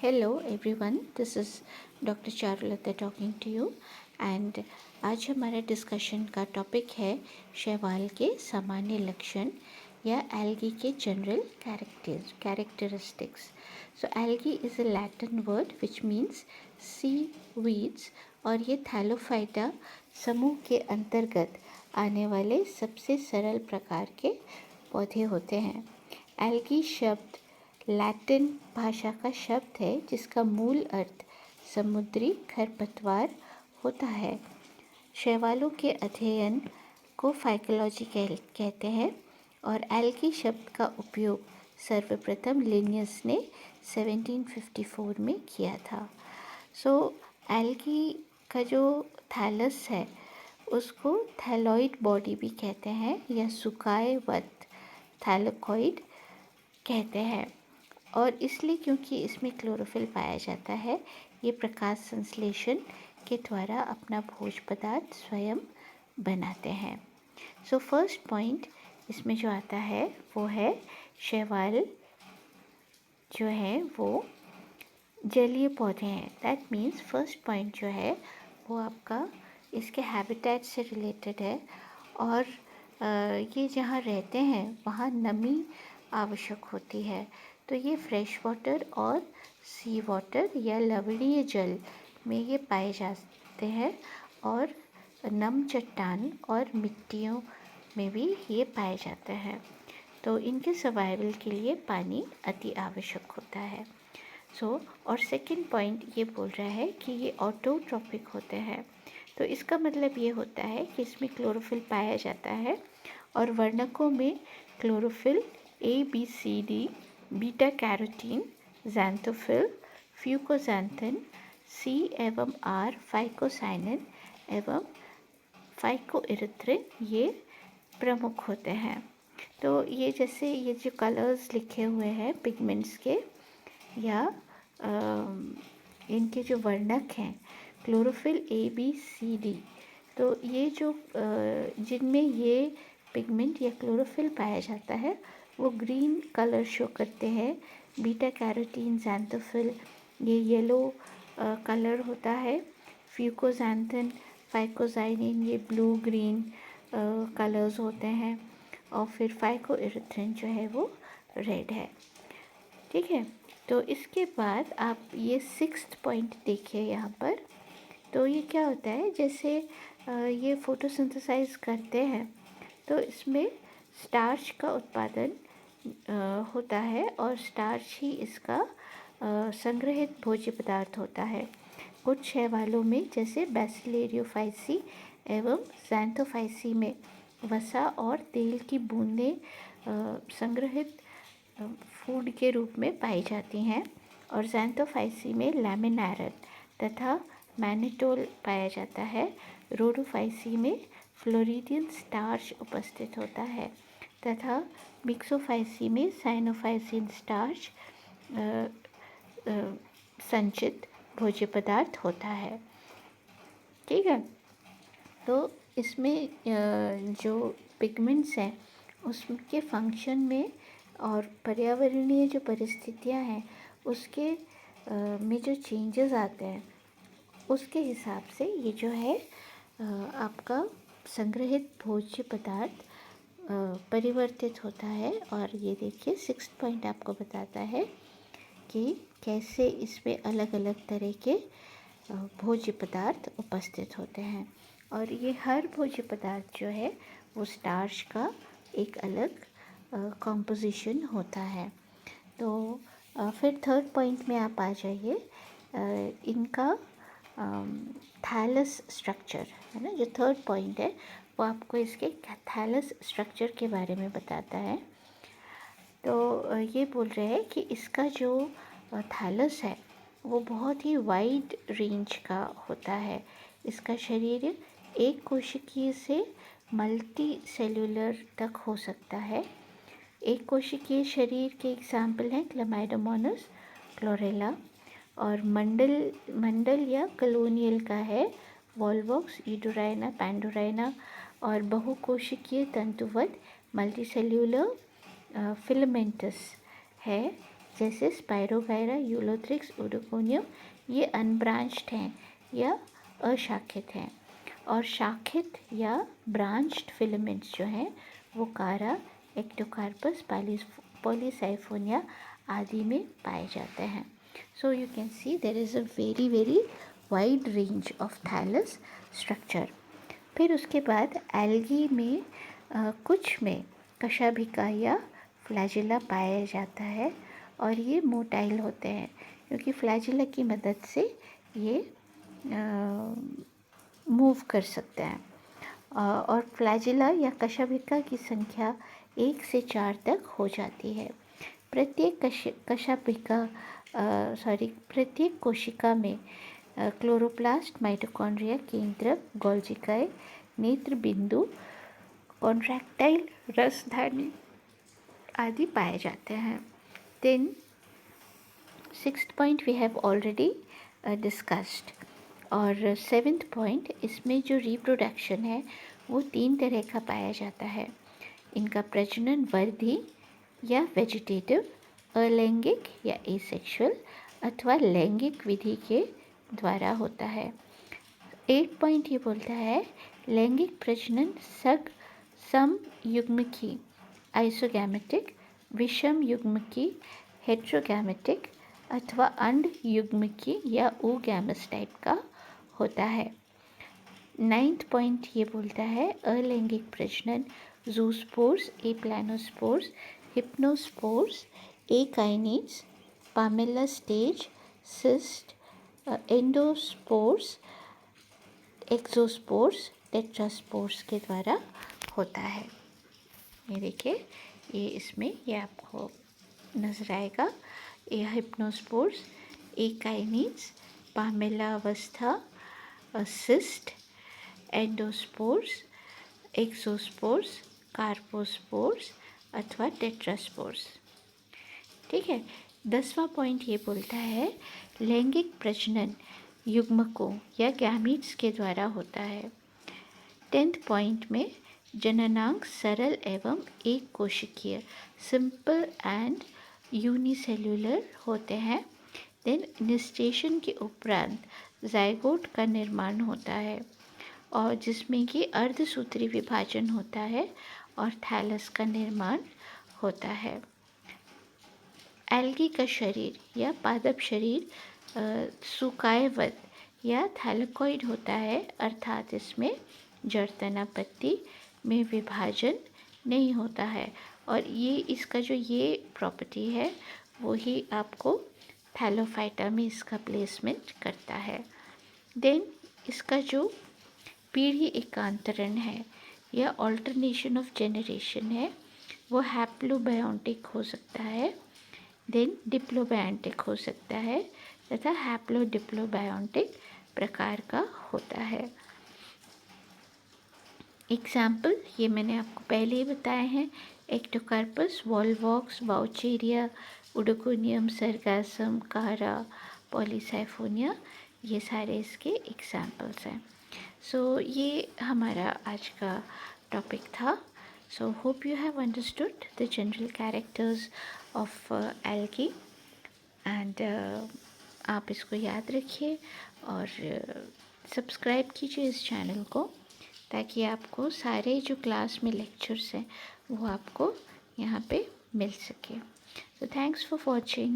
Hello everyone, this is doctor Charulata talking to you and आज हमारा discussion का topic है शैवाल के सामान्य लक्षण या एल्गी के general characteristics. So algae is a Latin word which means sea weeds और ये थैलोफाइटा समूह के अंतर्गत आने वाले सबसे सरल प्रकार के पौधे होते हैं। एल्गी शब्द लैटिन भाषा का शब्द है जिसका मूल अर्थ समुद्री खरपतवार होता है। शैवालों के अध्ययन को फाइकोलॉजी कहते हैं और एल्गी शब्द का उपयोग सर्वप्रथम लिनियस ने 1754 में किया था। एल्गी का जो थैलस है उसको थैलॉइड बॉडी भी कहते हैं या सुकायवत थैलेकॉइड कहते हैं और इसलिए क्योंकि इसमें क्लोरोफिल पाया जाता है। ये प्रकाश संश्लेषण के द्वारा अपना भोज्य पदार्थ स्वयं बनाते हैं। फर्स्ट पॉइंट इसमें जो आता है वो है शैवाल जो है वो जलीय पौधे हैं। दैट मीन्स फर्स्ट पॉइंट जो है वो आपका इसके हैबिटेट से रिलेटेड है और ये जहाँ रहते हैं वहाँ नमी आवश्यक होती है। तो ये फ्रेश वाटर और सी वाटर या लवणीय जल में ये पाए जाते हैं और नम चट्टान और मिट्टियों में भी ये पाए जाते हैं। तो इनके सर्वाइवल के लिए पानी अति आवश्यक होता है। और सेकंड पॉइंट ये बोल रहा है कि ये ऑटोट्रॉपिक होते हैं। तो इसका मतलब ये होता है कि इसमें क्लोरोफिल पाया जाता है और वर्णकों में chlorophyll ABCD, beta carotene, xanthophyll, fucoxanthin, C एवं R, फाइकोसाइनिन एवं फाइकोइरिथ्रिन ये प्रमुख होते हैं। तो ये जैसे ये जो कलर्स लिखे हुए हैं पिगमेंट्स के या इनके जो वर्णक हैं क्लोरोफिल ABCD, तो ये जो जिनमें ये पिगमेंट या क्लोरोफिल पाया जाता है वो ग्रीन कलर शो करते हैं। बीटा कैरोटीन, ज़ैंथोफिल ये येलो कलर होता है। फ्यूकोज़ैंथिन, फाइकोसाइनिन ये ब्लू ग्रीन कलर्स होते हैं और फिर फाइकोइरिथ्रिन जो है वो रेड है। ठीक है, तो इसके बाद आप ये सिक्स्थ पॉइंट देखिए यहाँ पर। तो ये क्या होता है, जैसे ये फोटोसिंथेसाइज करते हैं तो इसमें स्टार्च का उत्पादन होता है और स्टार्च ही इसका संग्रहित भोज्य पदार्थ होता है। कुछ शैवालों में जैसे बैसिलेरियोफाइसी एवं ज़ैंथोफाइसी में वसा और तेल की बूंदें संग्रहित फूड के रूप में पाई जाती हैं और ज़ैंथोफाइसी में लैमिनारल तथा मैनिटोल पाया जाता है। रोडोफाइसी में फ्लोरिडियन स्टार्च उपस्थित होता है तथा मिक्सोफाइसी में साइनोफाइसिन स्टार्च संचित भोज्य पदार्थ होता है। ठीक है, तो इसमें जो पिगमेंट्स हैं उसके फंक्शन में और पर्यावरणीय जो परिस्थितियां हैं उसके में जो चेंजेस आते हैं उसके हिसाब से ये जो है आपका संग्रहित भोज्य पदार्थ परिवर्तित होता है। और ये देखिए सिक्स्थ पॉइंट आपको बताता है कि कैसे इसमें अलग अलग तरह के भोज्य पदार्थ उपस्थित होते हैं और ये हर भोज्य पदार्थ जो है वो स्टार्च का एक अलग कॉम्पोजिशन होता है। तो फिर थर्ड पॉइंट में आप आ जाइए। इनका थैलस स्ट्रक्चर है ना, जो थर्ड पॉइंट है वो आपको इसके थैलस स्ट्रक्चर के बारे में बताता है। तो ये बोल रहे हैं कि इसका जो थैलस है वो बहुत ही वाइड रेंज का होता है। इसका शरीर एक कोशिकीय से मल्टी सेल्यूलर तक हो सकता है। एक कोशिकीय शरीर के एग्जाम्पल हैं क्लैमाइडोमोनास, क्लोरेला और मंडल या कॉलोनियल का है वॉल्वॉक्स, यूडोराइना, पैंडोराइना और बहुकोशिकीय तंतुवत मल्टीसेल्यूलर फिलामेंटस है जैसे स्पायरोगायरा, यूलोथ्रिक्स, ओडोकोनियम, ये अनब्रांच्ड हैं या अशाखित हैं। और शाखित या ब्रांच्ड फिलामेंट्स जो हैं वो कारा, एक्टोकार्पस, पॉलीसाइफोनिया आदि में पाए जाते हैं। So you can see there is a very wide range of thallus structure. फिर उसके बाद एल्गी में कुछ में कशाभिका या फ्लैजिला पाया जाता है और ये मोटाइल होते हैं क्योंकि फ्लैजिला की मदद से ये मूव कर सकते हैं। और फ्लैजिला या कशाभिका की संख्या 1 से 4 तक हो जाती है। प्रत्येक प्रत्येक कोशिका में क्लोरोप्लास्ट, माइटोकॉन्ड्रिया, केंद्रक, गोल्जिकाए, नेत्र बिंदु, कॉन्ट्रैक्टाइल रसधानी आदि पाए जाते हैं। Then 6th point we have already discussed. और 7th पॉइंट, इसमें जो रिप्रोडक्शन है वो 3 तरह का पाया जाता है। इनका प्रजनन वर्धी या वेजिटेटिव, अलैंगिक या एसेक्सुअल अथवा लैंगिक विधि के द्वारा होता है। 8 पॉइंट ये बोलता है लैंगिक प्रजनन समयुग्मकी आइसोगैमेटिक, विषम युग्मकी हेट्रोगैमेटिक अथवा अंड युग्मकी या ओगैमस टाइप का होता है। 9th पॉइंट ये बोलता है अलैंगिक प्रजनन zoospores, aplanospores, hypnospores, akinetes, palmella stage, cyst, endospores, exospores, tetraspores के द्वारा होता है। ये देखिए, ये इसमें ये आपको नजर आएगा। ये हिप्नोस्पोर्स, एकाइनिड्स, पामेला अवस्था, सिस्ट, एंडोस्पोर्स, एक्सोस्पोर्स, कार्पोस्पोर्स अथवा टेट्रास्पोर्स। ठीक है। 10वां पॉइंट ये बोलता है लैंगिक प्रजनन युग्मकों या गैमीट्स के द्वारा होता है। 10th पॉइंट में जननांग सरल एवं एक कोशिकीय, सिंपल एंड यूनिसेल्युलर होते हैं। देन निस्टेशन के उपरांत जाइगोट का निर्माण होता है और जिसमें कि अर्धसूत्री विभाजन होता है और थैलस का निर्माण होता है। एल्गी का शरीर या पादप शरीर सुकायवत या थैलेकॉइड होता है, अर्थात इसमें जड़ तना पत्ती में विभाजन नहीं होता है और ये इसका जो ये प्रॉपर्टी है वो ही आपको थैलोफाइटा में इसका प्लेसमेंट करता है। देन इसका जो पीढ़ी एकांतरण है या ऑल्टरनेशन ऑफ जेनरेशन है वो हैप्लोबायोटिक हो सकता है, देन डिप्लोबायोटिक हो सकता है तथा हैप्लोडिप्लोबायोटिक प्रकार का होता है। एग्जाम्पल ये मैंने आपको पहले ही बताए हैं, एक्टोकार्पस, वॉलवॉक्स, वाउचेरिया, ओडोकोनियम, सरगासम, कारा, पॉलीसाइफोनिया, ये सारे इसके एग्जाम्पल्स हैं। सो ये हमारा आज का टॉपिक था। So hope you have understood the general characters of algae and आप इसको याद रखिए और सब्सक्राइब कीजिए इस चैनल को ताकि आपको सारे जो क्लास में लेक्चर्स हैं वो आपको यहाँ पे मिल सके। So thanks for watching.